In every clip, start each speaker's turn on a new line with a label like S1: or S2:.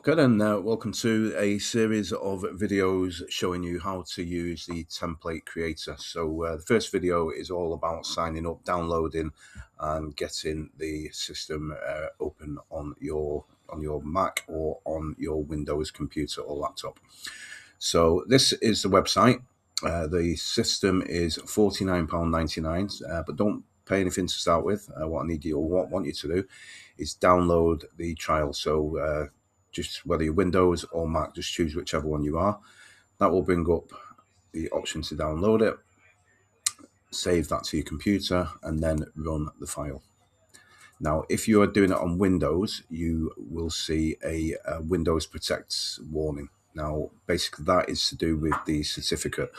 S1: Okay then, welcome to a series of videos showing you how to use the template creator. So the first video is all about signing up, downloading and getting the system open on your Mac or on your Windows computer or laptop. So this is the website. The system is £49.99, but don't pay anything to start with. What I need you or want you to do is download the trial. So just whether you're Windows or Mac, just choose whichever one you are. That will bring up the option to download it, save that to your computer, and then run the file. Now, if you are doing it on Windows, you will see a Windows Protect warning. Now, basically, that is to do with the certificate.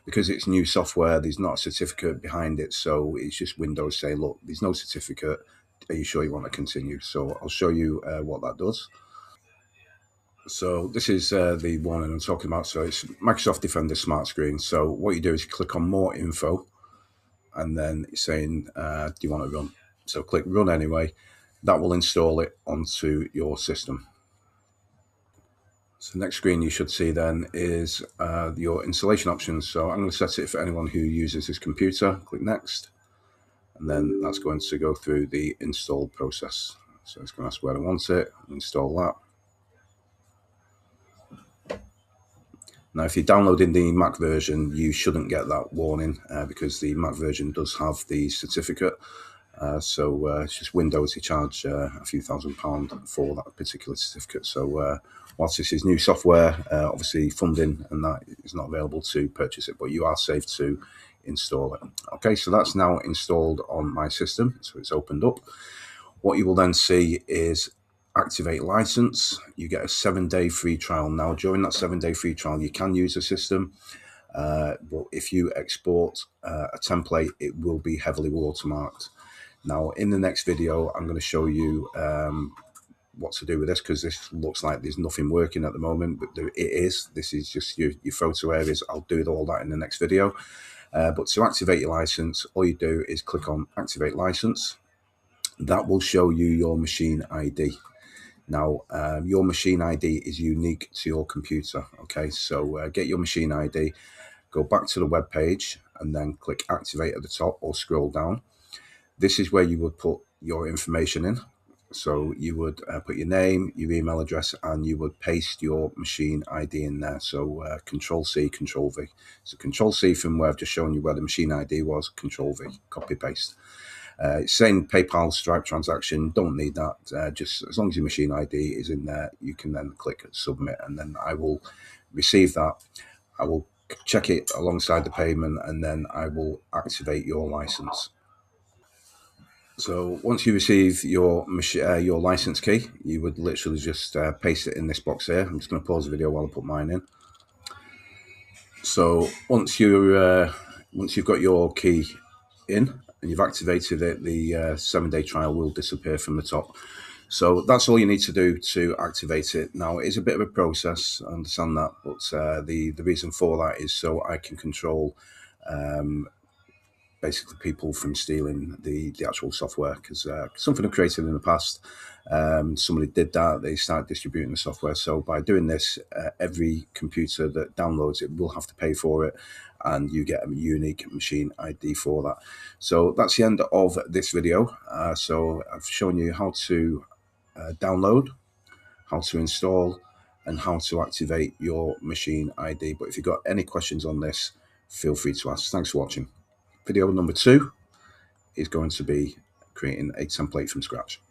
S1: Because it's new software, there's not a certificate behind it, so it's just Windows saying, look, there's no certificate. Are you sure you want to continue? So I'll show you what that does. So this is the one I'm talking about. So it's Microsoft Defender Smart Screen. So what you do is you click on More Info, and then it's saying, do you want to run? So click Run anyway. That will install it onto your system. So the next screen you should see then is your installation options. So I'm going to set it for anyone who uses this computer. Click Next. And then that's going to go through the install process. So it's going to ask where I want it, install that. Now, if you're downloading the Mac version, you shouldn't get that warning because the Mac version does have the certificate. So it's just Windows, they charge a few £1,000 for that particular certificate. So whilst this is new software, obviously funding and that is not available to purchase it, but you are safe to install it. Okay, so that's now installed on my system. So it's opened up. What you will then see is activate license. You get a 7-day free trial. Now, during that 7-day free trial, you can use the system. But if you export a template, it will be heavily watermarked. Now, in the next video, I'm going to show you what to do with this, because this looks like there's nothing working at the moment, but it is. This is just your photo areas. I'll do all that in the next video. But to activate your license, all you do is click on Activate License. That will show you your machine ID. Now, your machine ID is unique to your computer. Okay, so get your machine ID, go back to the web page, and then click Activate at the top or scroll down. This is where you would put your information in. So you would put your name, your email address, and you would paste your machine ID in there. So Control C, Control V. So Control C from where I've just shown you where the machine ID was, Control V, copy paste. It's saying PayPal, Stripe transaction, don't need that. Just as long as your machine ID is in there, you can then click Submit, and then I will receive that. I will check it alongside the payment, and then I will activate your license. So once you receive your license key, you would literally just paste it in this box here. I'm just going to pause the video while I put mine in. So once you've got your key in and you've activated it, the 7-day trial will disappear from the top. So that's all you need to do to activate it. Now, it is a bit of a process, I understand that, but the reason for that is so I can control basically people from stealing the actual software, because something I've created in the past, somebody did that, they started distributing the software. So by doing this, every computer that downloads it will have to pay for it, and you get a unique machine ID for that. So that's the end of this video. So I've shown you how to download, how to install, and how to activate your machine ID. But if you've got any questions on this, feel free to ask. Thanks for watching. Video number 2 is going to be creating a template from scratch.